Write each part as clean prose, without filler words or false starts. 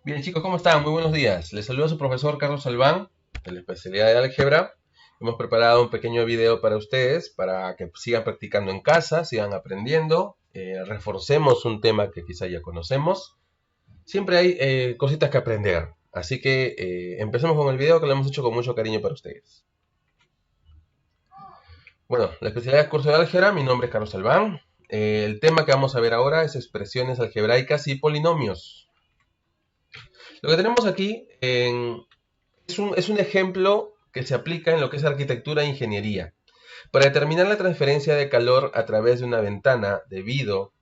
Bien chicos, ¿cómo están? Muy buenos días. Les saluda su profesor Carlos Albán, de la especialidad de álgebra. Hemos preparado un pequeño video para ustedes, para que sigan practicando en casa, sigan aprendiendo, reforcemos un tema que quizá ya conocemos. Siempre hay cositas que aprender, así que empecemos con el video que lo hemos hecho con mucho cariño para ustedes. Bueno, la especialidad de curso de álgebra, mi nombre es Carlos Albán. El tema que vamos a ver ahora es expresiones algebraicas y polinomios. Lo que tenemos aquí es un ejemplo que se aplica en lo que es arquitectura e ingeniería. Para determinar la transferencia de calor a través de una ventana debido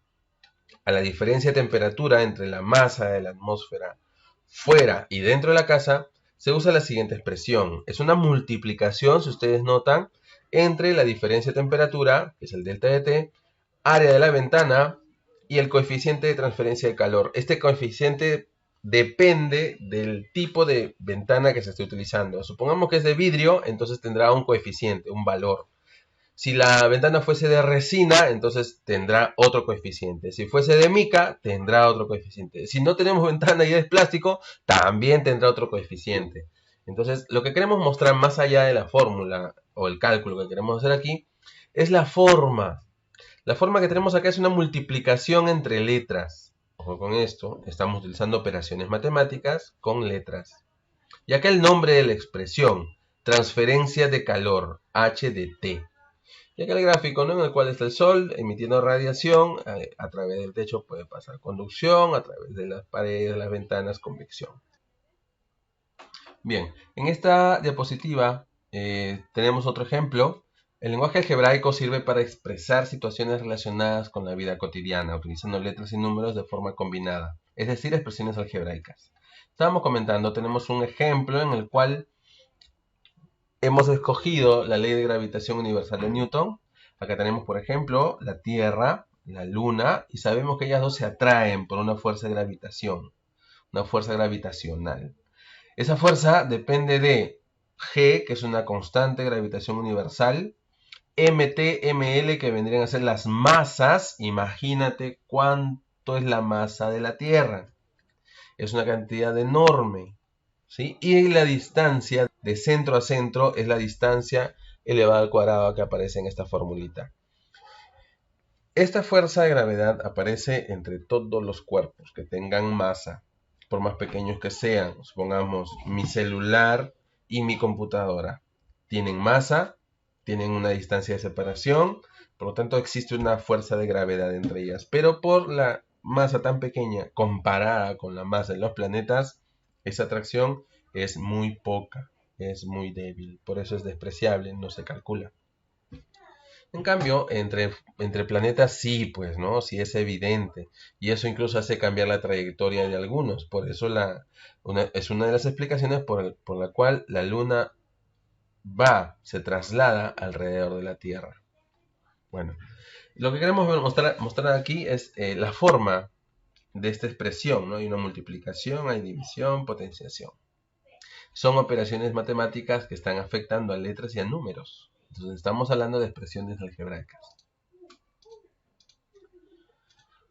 a la diferencia de temperatura entre la masa de la atmósfera fuera y dentro de la casa, se usa la siguiente expresión. Es una multiplicación, si ustedes notan, entre la diferencia de temperatura, que es el delta de T, área de la ventana y el coeficiente de transferencia de calor. Este coeficiente depende del tipo de ventana que se esté utilizando. Supongamos que es de vidrio, entonces tendrá un coeficiente, un valor. Si la ventana fuese de resina, entonces tendrá otro coeficiente. Si fuese de mica, tendrá otro coeficiente. Si no tenemos ventana y es plástico, también tendrá otro coeficiente. Entonces, lo que queremos mostrar más allá de la fórmula o el cálculo que queremos hacer aquí, es la forma. La forma que tenemos acá es una multiplicación entre letras. Ojo con esto, estamos utilizando operaciones matemáticas con letras. Y acá el nombre de la expresión, transferencia de calor, H de T. Y acá el gráfico, ¿no?, en el cual está el sol emitiendo radiación, a través del techo puede pasar conducción, a través de las paredes, las ventanas, convección. Bien, en esta diapositiva tenemos otro ejemplo. El lenguaje algebraico sirve para expresar situaciones relacionadas con la vida cotidiana, utilizando letras y números de forma combinada, es decir, expresiones algebraicas. Estábamos comentando, tenemos un ejemplo en el cual hemos escogido la ley de gravitación universal de Newton. Acá tenemos, por ejemplo, la Tierra, la Luna, y sabemos que ellas dos se atraen por una fuerza de gravitación, una fuerza gravitacional. Esa fuerza depende de G, que es una constante de gravitación universal, MT, ML, que vendrían a ser las masas. Imagínate cuánto es la masa de la Tierra. Es una cantidad enorme, ¿sí? Y la distancia de centro a centro es la distancia elevada al cuadrado que aparece en esta formulita. Esta fuerza de gravedad aparece entre todos los cuerpos que tengan masa, por más pequeños que sean. Supongamos mi celular y mi computadora. Tienen masa, tienen una distancia de separación, por lo tanto existe una fuerza de gravedad entre ellas. Pero por la masa tan pequeña comparada con la masa de los planetas, esa atracción es muy poca, es muy débil. Por eso es despreciable, no se calcula. En cambio, entre planetas sí, pues, ¿no? Sí es evidente. Y eso incluso hace cambiar la trayectoria de algunos. Por eso es una de las explicaciones por la cual la Luna se traslada alrededor de la Tierra. Bueno, lo que queremos mostrar aquí es la forma de esta expresión, ¿no? Hay una multiplicación, hay división, potenciación. Son operaciones matemáticas que están afectando a letras y a números. Entonces estamos hablando de expresiones algebraicas.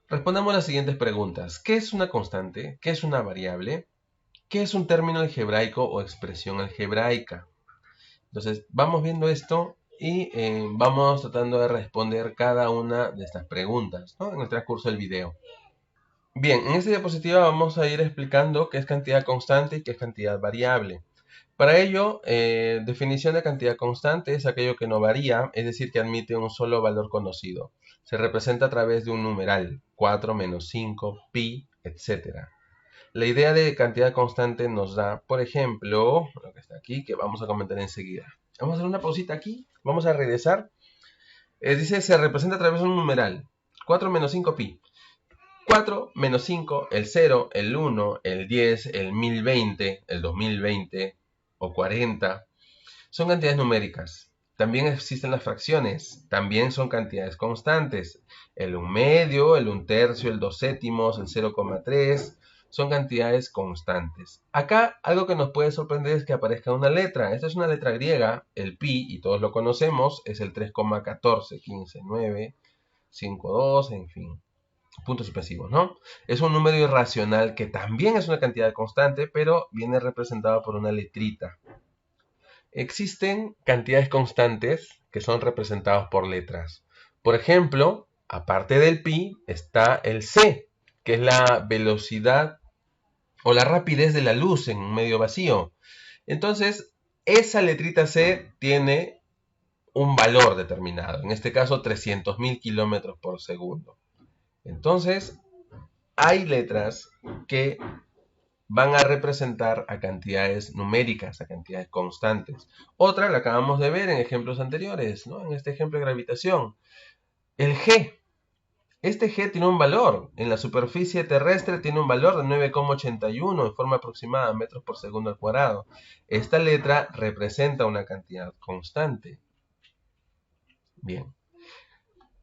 Respondamos las siguientes preguntas. ¿Qué es una constante? ¿Qué es una variable? ¿Qué es un término algebraico o expresión algebraica? Entonces, vamos viendo esto y vamos tratando de responder cada una de estas preguntas, ¿no?, en el transcurso del video. Bien, en esta diapositiva vamos a ir explicando qué es cantidad constante y qué es cantidad variable. Para ello, definición de cantidad constante es aquello que no varía, es decir, que admite un solo valor conocido. Se representa a través de un numeral, 4 menos 5, pi, etc. La idea de cantidad constante nos da, por ejemplo, lo que está aquí, que vamos a comentar enseguida. Vamos a hacer una pausita aquí, vamos a regresar. Dice, se representa a través de un numeral, 4 menos 5, pi. 4 menos 5, el 0, el 1, el 10, el 1020, el 2020 o 40, son cantidades numéricas. También existen las fracciones, también son cantidades constantes. El 1 medio, el 1 tercio, el 2 séptimos, el 0,3, son cantidades constantes. Acá algo que nos puede sorprender es que aparezca una letra. Esta es una letra griega, el pi, y todos lo conocemos, es el 3,14, 15, 9, 5, 2, en fin. puntos suspensivos, ¿no? Es un número irracional que también es una cantidad constante, pero viene representado por una letrita. Existen cantidades constantes que son representadas por letras. Por ejemplo, aparte del pi, está el c, que es la velocidad o la rapidez de la luz en un medio vacío. Entonces, esa letrita c tiene un valor determinado, en este caso 300.000 kilómetros por segundo. Entonces, hay letras que van a representar a cantidades numéricas, a cantidades constantes. Otra la acabamos de ver en ejemplos anteriores, ¿no? En este ejemplo de gravitación. El G. Este G tiene un valor. En la superficie terrestre tiene un valor de 9,81 en forma aproximada, metros por segundo al cuadrado. Esta letra representa una cantidad constante. Bien.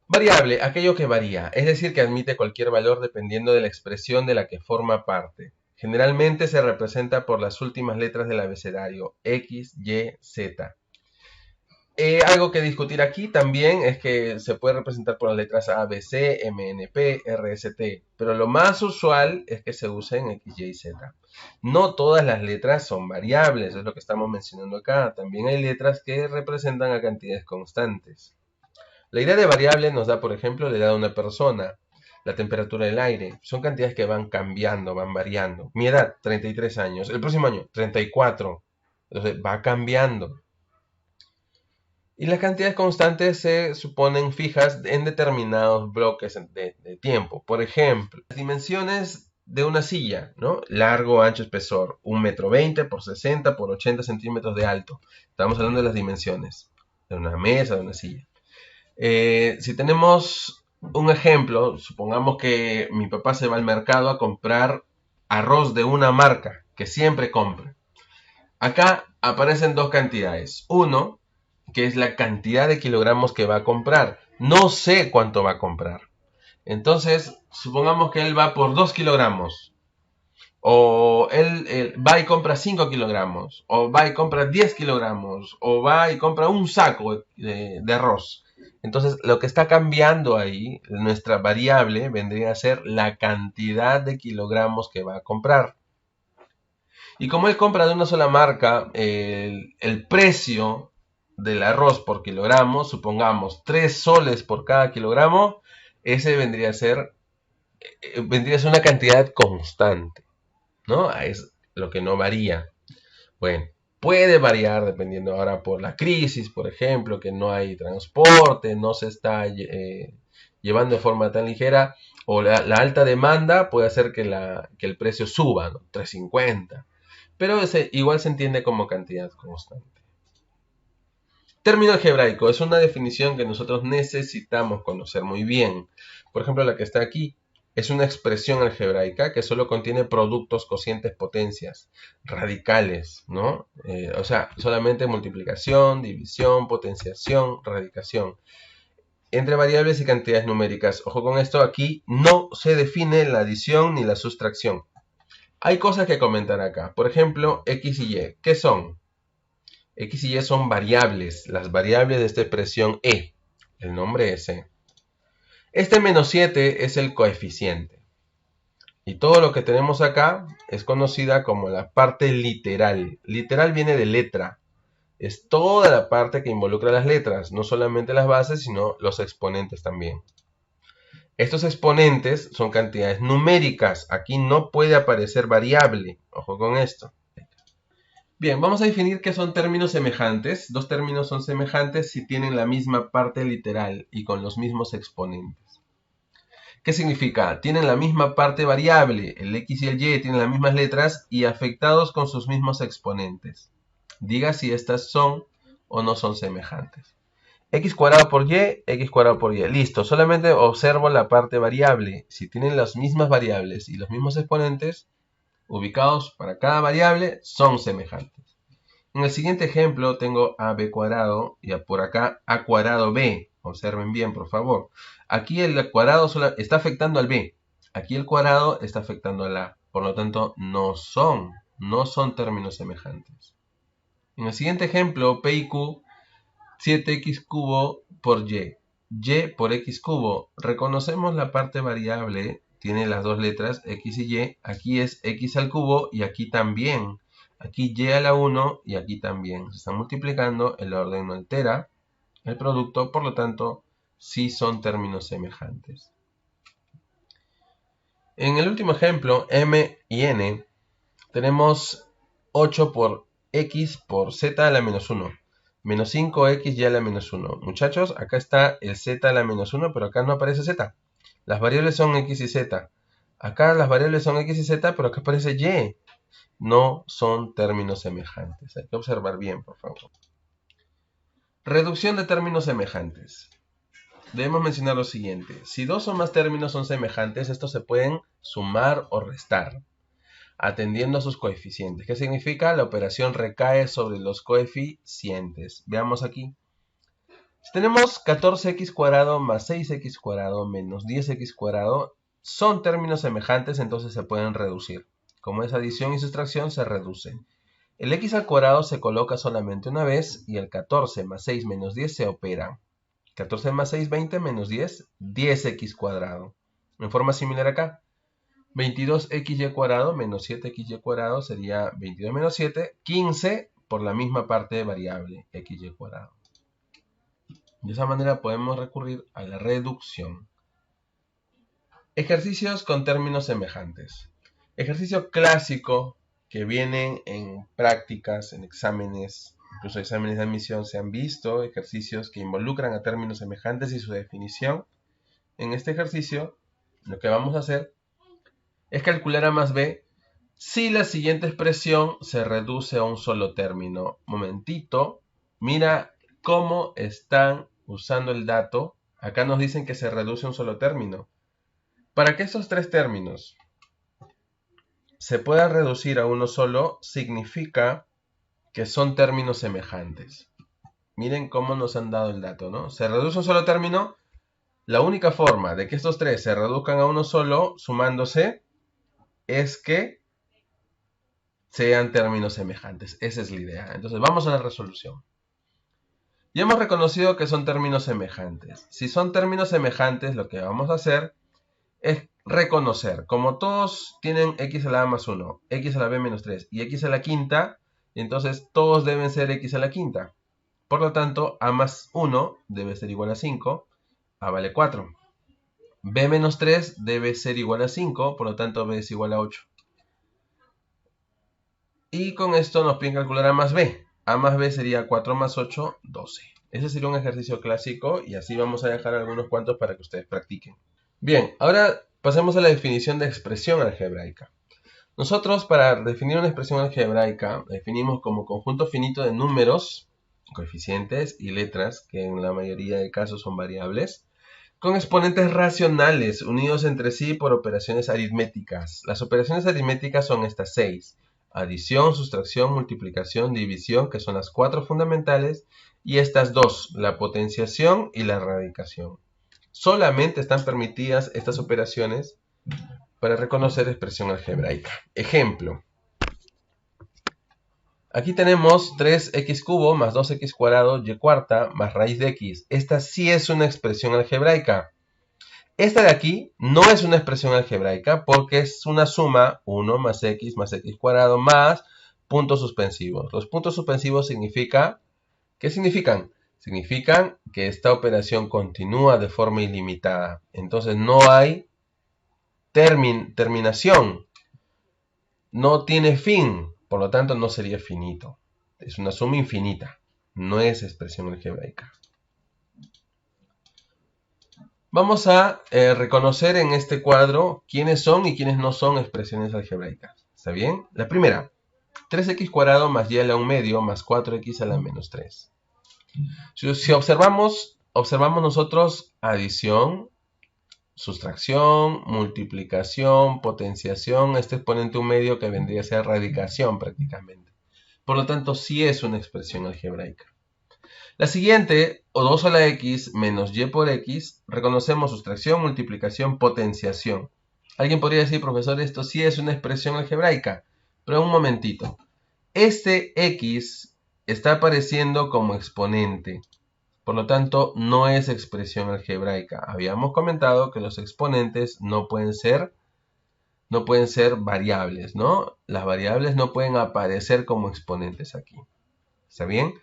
Variable, aquello que varía, es decir, que admite cualquier valor dependiendo de la expresión de la que forma parte. Generalmente se representa por las últimas letras del abecedario, X, Y, Z. Algo que discutir aquí también es que se puede representar por las letras A, B, C, M, N, P, R, S, T, pero lo más usual es que se usen X, Y y Z. No todas las letras son variables, es lo que estamos mencionando acá. También hay letras que representan a cantidades constantes. La idea de variable nos da, por ejemplo, la edad de una persona, la temperatura del aire. Son cantidades que van cambiando, van variando. Mi edad, 33 años. El próximo año, 34. Entonces, va cambiando. Y las cantidades constantes se suponen fijas en determinados bloques de tiempo. Por ejemplo, las dimensiones de una silla, ¿no? Largo, ancho, espesor. 1,20 m por 60 por 80 centímetros de alto. Estamos hablando de las dimensiones de una mesa, de una silla. Si tenemos un ejemplo, supongamos que mi papá se va al mercado a comprar arroz de una marca que siempre compra. Acá aparecen dos cantidades. Uno, que es la cantidad de kilogramos que va a comprar. No sé cuánto va a comprar. Entonces, supongamos que él va por 2 kilogramos. O él va y compra 5 kilogramos. O va y compra 10 kilogramos. O va y compra un saco de arroz. Entonces, lo que está cambiando ahí, nuestra variable, vendría a ser la cantidad de kilogramos que va a comprar. Y como él compra de una sola marca, el precio del arroz por kilogramo, supongamos 3 soles por cada kilogramo, ese vendría a ser una cantidad constante, ¿no? Es lo que no varía. Bueno, puede variar dependiendo ahora por la crisis, por ejemplo, que no hay transporte, no se está llevando de forma tan ligera, o la alta demanda puede hacer que el precio suba, ¿no? 3.50. Pero igual se entiende como cantidad constante. Término algebraico es una definición que nosotros necesitamos conocer muy bien. Por ejemplo, la que está aquí es una expresión algebraica que solo contiene productos, cocientes, potencias, radicales, ¿no? O sea, solamente multiplicación, división, potenciación, radicación. Entre variables y cantidades numéricas. Ojo con esto, aquí no se define la adición ni la sustracción. Hay cosas que comentar acá. Por ejemplo, X y Y. ¿Qué son? X y Y son variables. Las variables de esta expresión E. El nombre es E. Este menos 7 es el coeficiente. Y todo lo que tenemos acá es conocida como la parte literal. Literal viene de letra. Es toda la parte que involucra las letras. No solamente las bases, sino los exponentes también. Estos exponentes son cantidades numéricas. Aquí no puede aparecer variable. Ojo con esto. Bien, vamos a definir qué son términos semejantes. Dos términos son semejantes si tienen la misma parte literal y con los mismos exponentes. ¿Qué significa? Tienen la misma parte variable, el X y el Y tienen las mismas letras y afectados con sus mismos exponentes. Diga si estas son o no son semejantes. X cuadrado por Y, X cuadrado por Y. Listo, solamente observo la parte variable. Si tienen las mismas variables y los mismos exponentes, ubicados para cada variable, son semejantes. En el siguiente ejemplo tengo AB cuadrado y por acá A cuadrado B. Observen bien, por favor. Aquí el cuadrado está afectando al B. Aquí el cuadrado está afectando al A. Por lo tanto, no son términos semejantes. En el siguiente ejemplo, P y Q, 7x cubo por Y. y por x cubo. Reconocemos la parte variable, tiene las dos letras x y y. Aquí es x al cubo y aquí también. Aquí y a la 1 y aquí también. Se están multiplicando, el orden no altera el producto, por lo tanto, sí son términos semejantes. En el último ejemplo, m y n, tenemos 8 por x por z a la menos 1. Menos 5x y a la menos 1. Muchachos, acá está el z a la menos 1, pero acá no aparece z. Las variables son x y z. Acá las variables son x y z, pero acá aparece y. No son términos semejantes. Hay que observar bien, por favor. Reducción de términos semejantes. Debemos mencionar lo siguiente. Si dos o más términos son semejantes, estos se pueden sumar o restar, atendiendo a sus coeficientes. ¿Qué significa? La operación recae sobre los coeficientes. Veamos aquí. Si tenemos 14x cuadrado más 6x cuadrado menos 10x cuadrado, son términos semejantes, entonces se pueden reducir. Como es adición y sustracción, se reducen. El x al cuadrado se coloca solamente una vez y el 14 más 6 menos 10 se operan. 14 más 6, 20 menos 10, 10x cuadrado. En forma similar acá. 22xy cuadrado menos 7xy cuadrado sería 22 menos 7, 15 por la misma parte variable, xy cuadrado. De esa manera podemos recurrir a la reducción. Ejercicios con términos semejantes. Ejercicio clásico que vienen en prácticas, en exámenes, incluso exámenes de admisión, se han visto ejercicios que involucran a términos semejantes y su definición. En este ejercicio, lo que vamos a hacer es calcular a más b si la siguiente expresión se reduce a un solo término. Momentito, mira cómo están usando el dato. Acá nos dicen que se reduce a un solo término. Para que estos tres términos se puedan reducir a uno solo, significa que son términos semejantes. Miren cómo nos han dado el dato, ¿no? Se reduce a un solo término. La única forma de que estos tres se reduzcan a uno solo, sumándose, es que sean términos semejantes. Esa es la idea. Entonces vamos a la resolución. Ya hemos reconocido que son términos semejantes. Si son términos semejantes, lo que vamos a hacer es reconocer. Como todos tienen x a la a más 1, x a la b menos 3 y x a la quinta, entonces todos deben ser x a la quinta. Por lo tanto, a más 1 debe ser igual a 5, a vale 4. b menos 3 debe ser igual a 5, por lo tanto b es igual a 8. Y con esto nos piden calcular a más b. A más b sería 4 más 8, 12. Ese sería un ejercicio clásico y así vamos a dejar algunos cuantos para que ustedes practiquen. Bien, ahora pasemos a la definición de expresión algebraica. Nosotros, para definir una expresión algebraica, definimos como conjunto finito de números, coeficientes y letras, que en la mayoría de casos son variables, con exponentes racionales unidos entre sí por operaciones aritméticas. Las operaciones aritméticas son estas 6. Adición, sustracción, multiplicación, división, que son las 4 fundamentales, y estas 2, la potenciación y la radicación. Solamente están permitidas estas operaciones para reconocer expresión algebraica. Ejemplo. Aquí tenemos 3x cubo más 2x cuadrado y cuarta más raíz de x. Esta sí es una expresión algebraica. Esta de aquí no es una expresión algebraica porque es una suma 1 más x cuadrado más puntos suspensivos. Los puntos suspensivos significan, ¿qué significan? Significan que esta operación continúa de forma ilimitada. Entonces no hay terminación. No tiene fin. Por lo tanto no sería finito. Es una suma infinita. No es expresión algebraica. Vamos a reconocer en este cuadro quiénes son y quiénes no son expresiones algebraicas. ¿Está bien? La primera, 3x cuadrado más y a la 1 medio más 4x a la menos 3. Si observamos nosotros adición, sustracción, multiplicación, potenciación, este exponente 1 medio que vendría a ser radicación prácticamente. Por lo tanto, sí es una expresión algebraica. La siguiente, o 2 a la x menos y por x, reconocemos sustracción, multiplicación, potenciación. Alguien podría decir, profesor, esto sí es una expresión algebraica. Pero un momentito. Este x está apareciendo como exponente. Por lo tanto, no es expresión algebraica. Habíamos comentado que los exponentes no pueden ser variables, ¿no? Las variables no pueden aparecer como exponentes aquí. ¿Está bien?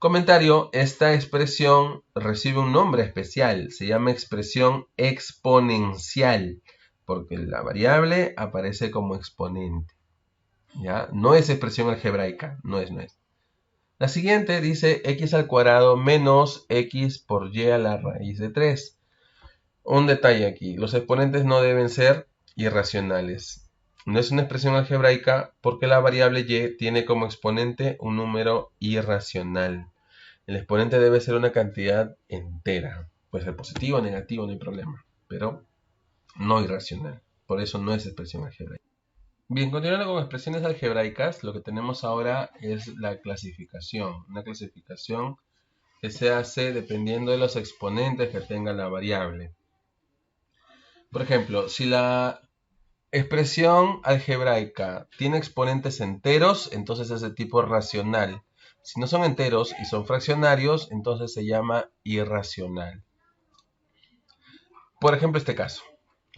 Comentario, esta expresión recibe un nombre especial. Se llama expresión exponencial, porque la variable aparece como exponente. ¿Ya? No es expresión algebraica, no es. La siguiente dice x al cuadrado menos x por y a la raíz de 3. Un detalle aquí, los exponentes no deben ser irracionales. No es una expresión algebraica porque la variable y tiene como exponente un número irracional. El exponente debe ser una cantidad entera. Puede ser positivo o negativo, no hay problema, pero no irracional. Por eso no es expresión algebraica. Bien, continuando con expresiones algebraicas, lo que tenemos ahora es la clasificación. Una clasificación que se hace dependiendo de los exponentes que tenga la variable. Por ejemplo, si la expresión algebraica tiene exponentes enteros, entonces es de tipo racional. Si no son enteros y son fraccionarios, entonces se llama irracional. Por ejemplo, este caso,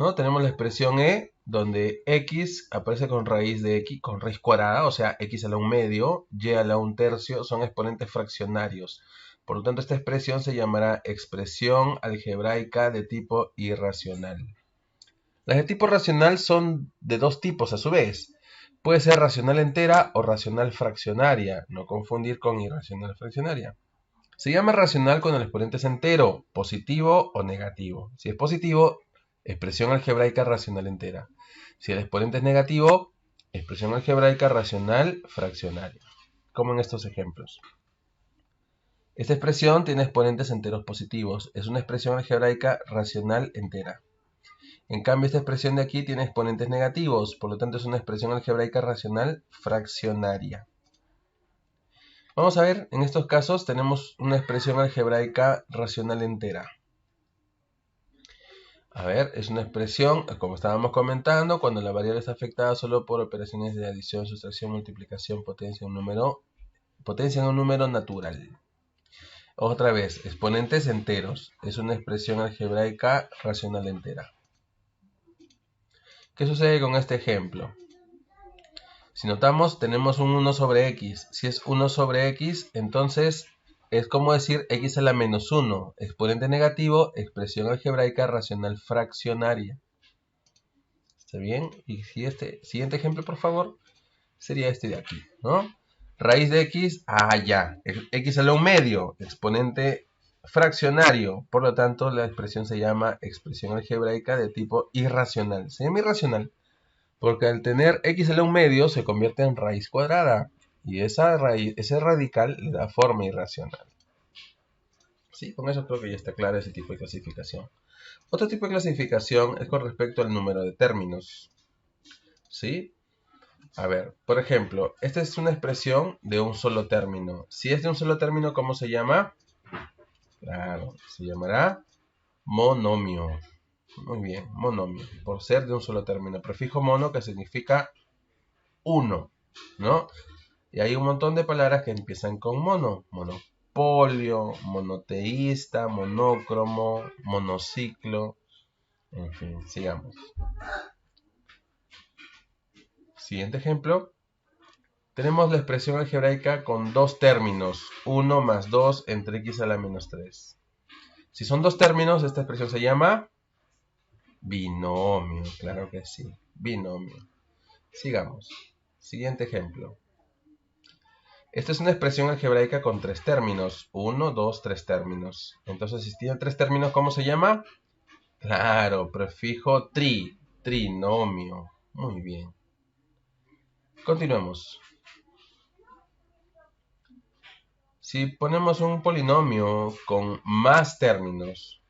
¿no? Tenemos la expresión e, donde x aparece con raíz de x, con raíz cuadrada, o sea, x a la 1/2, y a la 1/3, son exponentes fraccionarios. Por lo tanto, esta expresión se llamará expresión algebraica de tipo irracional. Las de tipo racional son de dos tipos a su vez. Puede ser racional entera o racional fraccionaria, no confundir con irracional fraccionaria. Se llama racional cuando el exponente es entero, positivo o negativo. Si es positivo, expresión algebraica racional entera. Si el exponente es negativo, expresión algebraica racional fraccionaria. Como en estos ejemplos. Esta expresión tiene exponentes enteros positivos. Es una expresión algebraica racional entera. En cambio, esta expresión de aquí tiene exponentes negativos, por lo tanto es una expresión algebraica racional fraccionaria. Vamos a ver, en estos casos tenemos una expresión algebraica racional entera. A ver, es una expresión, como estábamos comentando, cuando la variable está afectada solo por operaciones de adición, sustracción, multiplicación, potencia en un número natural. Otra vez, exponentes enteros. Es una expresión algebraica racional entera. ¿Qué sucede con este ejemplo? Si notamos, tenemos un 1 sobre x. Si es 1 sobre x, entonces es como decir x a la menos 1. Exponente negativo, expresión algebraica racional fraccionaria. ¿Está bien? Y si este siguiente ejemplo, por favor, sería este de aquí, ¿no? Raíz de x, ya. X a la 1/2, exponente fraccionario. Por lo tanto, la expresión se llama expresión algebraica de tipo irracional. Se llama irracional porque al tener x a la 1/2 se convierte en raíz cuadrada y ese radical le da forma irracional. Sí, con eso creo que ya está claro ese tipo de clasificación. Otro tipo de clasificación es con respecto al número de términos. ¿Sí? A ver, por ejemplo, esta es una expresión de un solo término. Si es de un solo término, ¿cómo se llama? Claro, se llamará monomio. Muy bien, monomio, por ser de un solo término. Prefijo mono, que significa uno, ¿no? Y hay un montón de palabras que empiezan con mono. Monopolio, monoteísta, monócromo, monociclo. En fin, sigamos. Siguiente ejemplo. Tenemos la expresión algebraica con dos términos. 1 más 2 entre x a la menos 3. Si son dos términos, esta expresión se llama binomio. Claro que sí, binomio. Sigamos. Siguiente ejemplo. Esta es una expresión algebraica con tres términos. 1, 2, 3 términos. Entonces, si tiene tres términos, ¿cómo se llama? Claro, prefijo trinomio. Muy bien. Continuemos. Si ponemos un polinomio con más términos,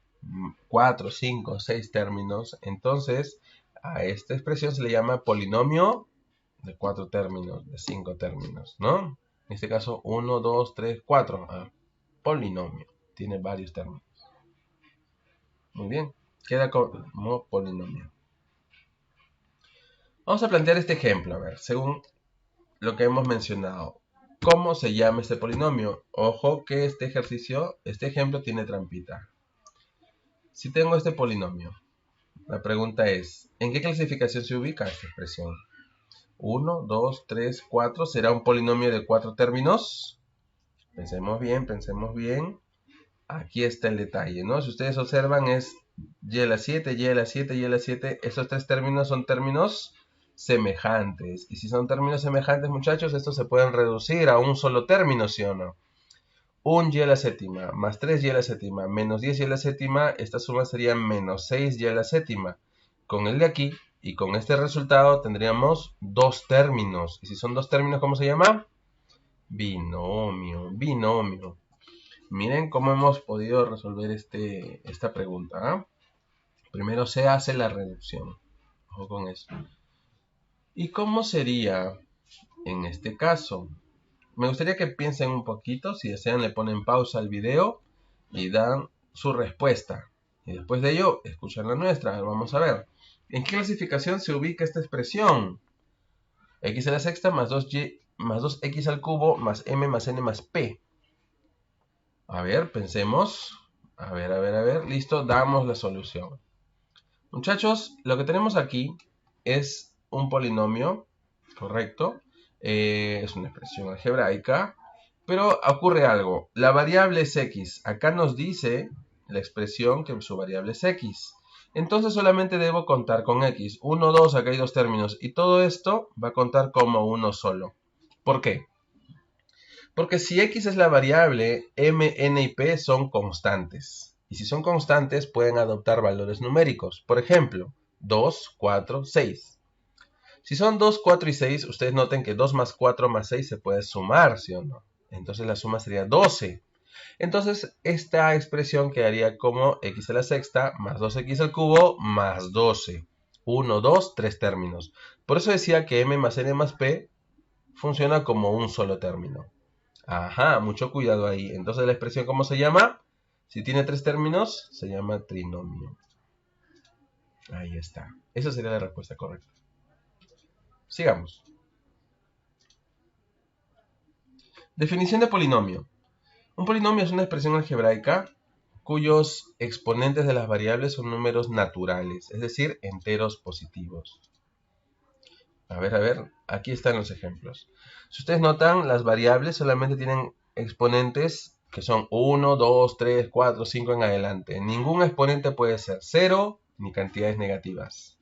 4, 5, 6 términos, entonces a esta expresión se le llama polinomio de 4 términos, de 5 términos, ¿no? En este caso, 1, 2, 3, 4. Polinomio. Tiene varios términos. Muy bien. Queda como polinomio. Vamos a plantear este ejemplo, a ver, según lo que hemos mencionado. ¿Cómo se llama este polinomio? Ojo que este ejemplo tiene trampita. Si tengo este polinomio, la pregunta es, ¿en qué clasificación se ubica esta expresión? 1, 2, 3, 4. ¿Será un polinomio de 4 términos? Pensemos bien, pensemos bien. Aquí está el detalle, ¿no? Si ustedes observan es y a la 7, y a la 7, y a la 7. Estos tres términos son términos semejantes. Y si son términos semejantes, muchachos, estos se pueden reducir a un solo término, ¿sí o no? 1 y a la séptima más 3 y a la séptima menos 10 y a la séptima, esta suma sería menos 6 y a la séptima. Con el de aquí y con este resultado tendríamos dos términos. Y si son dos términos, ¿cómo se llama? Binomio, binomio. Miren cómo hemos podido resolver esta pregunta, ¿eh? Primero se hace la reducción. Ojo con eso. ¿Y cómo sería en este caso? Me gustaría que piensen un poquito. Si desean, le ponen pausa al video y dan su respuesta. Y después de ello, escuchan la nuestra. Vamos a ver. ¿En qué clasificación se ubica esta expresión? X a la sexta más 2y más 2x al cubo más m más n más p. A ver, pensemos. A ver. Listo, damos la solución. Muchachos, lo que tenemos aquí es un polinomio, ¿correcto? Es una expresión algebraica, pero ocurre algo. La variable es x. Acá nos dice la expresión que su variable es x. Entonces solamente debo contar con x. 1, 2, acá hay dos términos. Y todo esto va a contar como uno solo. ¿Por qué? Porque si x es la variable, m, n y p son constantes. Y si son constantes, pueden adoptar valores numéricos. Por ejemplo, 2, 4, 6. Si son 2, 4 y 6, ustedes noten que 2 más 4 más 6 se puede sumar, ¿sí o no? Entonces la suma sería 12. Entonces esta expresión quedaría como x a la sexta más 2x al cubo más 12. 1, 2, 3 términos. Por eso decía que m más n más p funciona como un solo término. Ajá, mucho cuidado ahí. Entonces la expresión, ¿cómo se llama? Si tiene tres términos, se llama trinomio. Ahí está. Esa sería la respuesta correcta. Sigamos. Definición de polinomio. Un polinomio es una expresión algebraica cuyos exponentes de las variables son números naturales, es decir, enteros positivos. A ver, aquí están los ejemplos. Si ustedes notan, las variables solamente tienen exponentes que son 1, 2, 3, 4, 5 en adelante. Ningún exponente puede ser 0 ni cantidades negativas.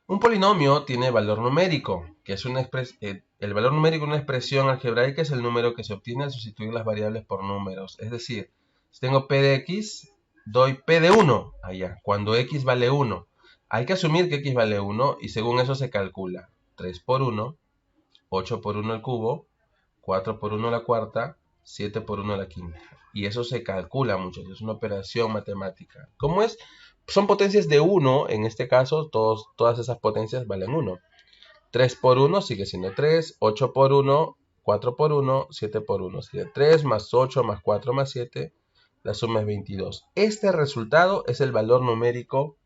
Un polinomio tiene valor numérico, que es el valor numérico de una expresión algebraica es el número que se obtiene al sustituir las variables por números. Es decir, si tengo p de x, doy p de 1 allá, cuando x vale 1. Hay que asumir que x vale 1 y según eso se calcula 3 por 1, 8 por 1 al cubo, 4 por 1 a la cuarta, 7 por 1 a la quinta. Y eso se calcula, muchachos, es una operación matemática. ¿Cómo es? Son potencias de 1, en este caso todas esas potencias valen 1. 3 por 1 sigue siendo 3, 8 por 1, 4 por 1, 7 por 1. Sería 3 más 8 más 4 más 7, la suma es 22. Este resultado es el valor numérico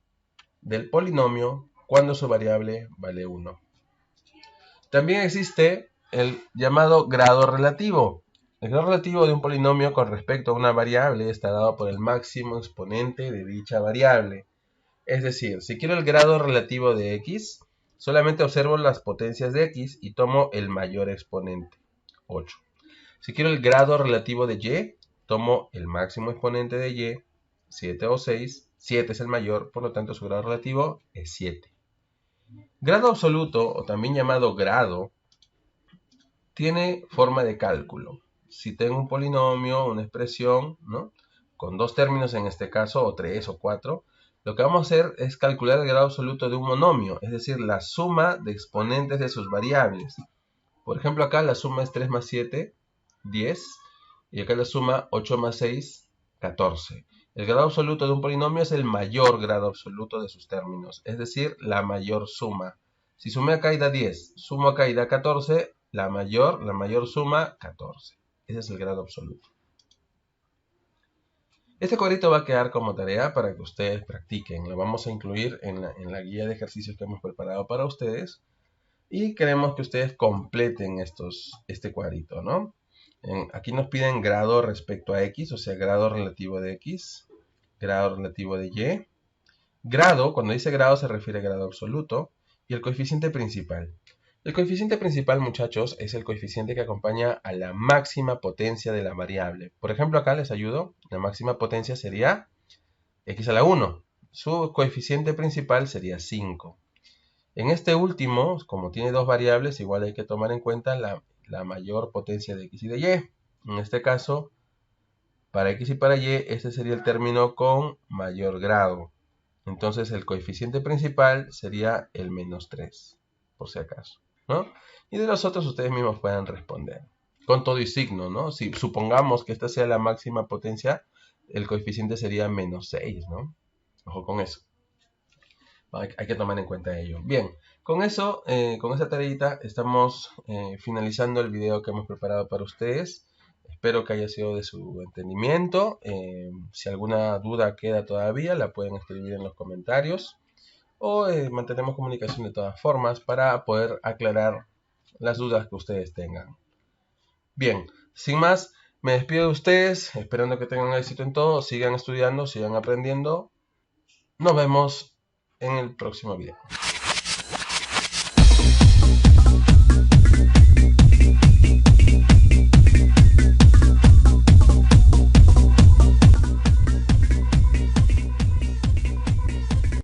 del polinomio cuando su variable vale 1. También existe el llamado grado relativo. El grado relativo de un polinomio con respecto a una variable está dado por el máximo exponente de dicha variable. Es decir, si quiero el grado relativo de x, solamente observo las potencias de x y tomo el mayor exponente, 8. Si quiero el grado relativo de y, tomo el máximo exponente de y, 7 o 6. 7 es el mayor, por lo tanto su grado relativo es 7. Grado absoluto, o también llamado grado, tiene forma de cálculo. Si tengo un polinomio, una expresión, ¿no?, con dos términos en este caso, o 3 o 4, lo que vamos a hacer es calcular el grado absoluto de un monomio, es decir, la suma de exponentes de sus variables. Por ejemplo, acá la suma es 3 más 7, 10, y acá la suma 8 más 6, 14. El grado absoluto de un polinomio es el mayor grado absoluto de sus términos, es decir, la mayor suma. Si sumé acá y da 10, sumo acá y da 14, la mayor suma, 14. Ese es el grado absoluto. Este cuadrito va a quedar como tarea para que ustedes practiquen. Lo vamos a incluir en la guía de ejercicios que hemos preparado para ustedes. Y queremos que ustedes completen este cuadrito, ¿no? Aquí nos piden grado respecto a x, o sea, grado relativo de x, grado relativo de y. Grado, cuando dice grado se refiere a grado absoluto, y el coeficiente principal. El coeficiente principal, muchachos, es el coeficiente que acompaña a la máxima potencia de la variable. Por ejemplo, acá les ayudo, la máxima potencia sería x a la 1. Su coeficiente principal sería 5. En este último, como tiene dos variables, igual hay que tomar en cuenta la mayor potencia de x y de y. En este caso, para x y para y, este sería el término con mayor grado. Entonces el coeficiente principal sería el menos 3, por si acaso, ¿no? Y de los otros ustedes mismos pueden responder. Con todo y signo, ¿no? Si supongamos que esta sea la máxima potencia, el coeficiente sería menos 6, ¿no? Ojo con eso. Hay que tomar en cuenta ello. Bien, con eso, con esa tareita, estamos finalizando el video que hemos preparado para ustedes. Espero que haya sido de su entendimiento. Si alguna duda queda todavía, la pueden escribir en los comentarios. O mantenemos comunicación de todas formas para poder aclarar las dudas que ustedes tengan. Bien, sin más, me despido de ustedes, esperando que tengan éxito en todo. Sigan estudiando, sigan aprendiendo. Nos vemos en el próximo video.